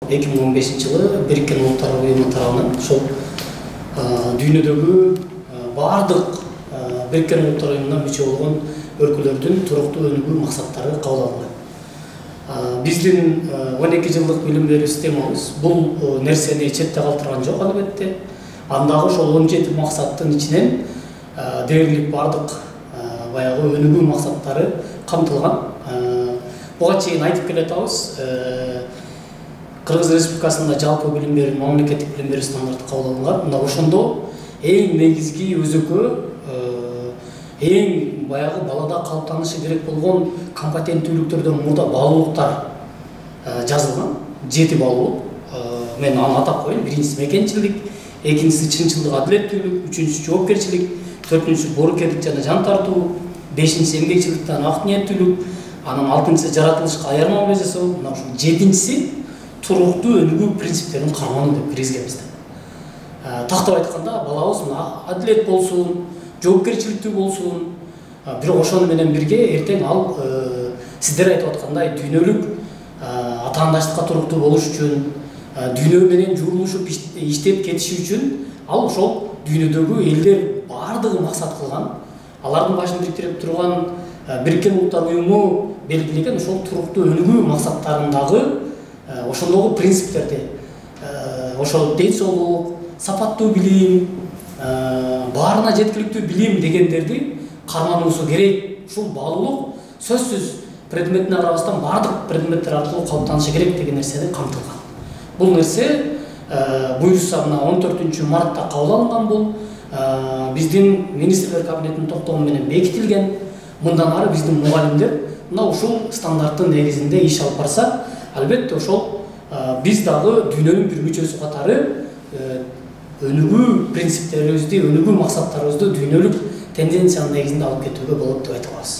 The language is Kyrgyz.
2015-жылы Бириккен Улуттар Уюму тарабынан ошол дүйнөдөгү бардык Бириккен Улуттар Уюмуна мүчө болгон өлкөлөрдүн туруктуу өнүгүү максаттары кабыл алынган. Биздин 12 жылдык билим берүү системабыз бул нерсени четте калтырган жок албетте. Андагы ошол 17 максаттын ичинен дээрлик бардык баягы өнүгүү максаттары камтылган. Буга чейин айтып келатабыз. Кыргыз Республикасында жалпы билим берүү, мамлекеттик билим берүү стандарты кабыл алынган. Мына ошондо эң негизги өзөкө, эң баягы балада калыптанышы керек болгон компетенттүүлүктөрдөн мурда баалуулуктар жазылган. 7 баалуулук. Мен аны атап коеюн. Биринчиси мекенчилик, экинчиси чынчылдык, адилеттүүлүк, үчүнчүсү жоопкерчилик, төртүнчүсү боорукерлик жана жан тартуу, бешинчиси эмгекчиликтен ак ниеттүүлүк, анан алтынчысы жаратылышка аяр мамиле жасоо, мына ушул жетинчиси туруктуу өнүгүү принциптерин кармануу деп киргизген бизде. Тактап айтканда, балабыз мына адилет болсун, жоопкерчиликтүү болсун, бирок ошону менен бирге эртең ал сиздер айтып аткандай дүйнөлүк атаандаштыкка туруктуу болуш үчүн, дүйнө менен жуурулушуп иштеп кетиши үчүн ал ошол дүйнөдөгү элдер бардыгы максат кылган, алардын башын бириктирип турган Бириккен Улуттар Уюму белгилеген ошол туруктуу өнүгүү максаттарындагы ошондогу принциптерди, ошол ден соолук, сапаттуу билим, баарына жеткиликтүү билим дегендерди кармануусу керек. Ушул баалуулук сөзсүз предметине карабастан бардык предметтер аркылуу калыптанышы керек деген нерсени камтылган. Бул нерсе буюрса мына 14 мартта кабыл алынган. Бул биздин министрлер кабинетинин токтому менен бекитилген. Мындан ары биздин мугалимдер мына ушул стандарттын негизинде иш алып барса, албетте ошол биз дагы дүйнөнүн бир мүчөсү катары өнүгүү принциптерибизди, өнүгүү максаттарыбызды дүйнөлүк тенденциянын негизинде алып кетүүгө болот деп айта алабыз.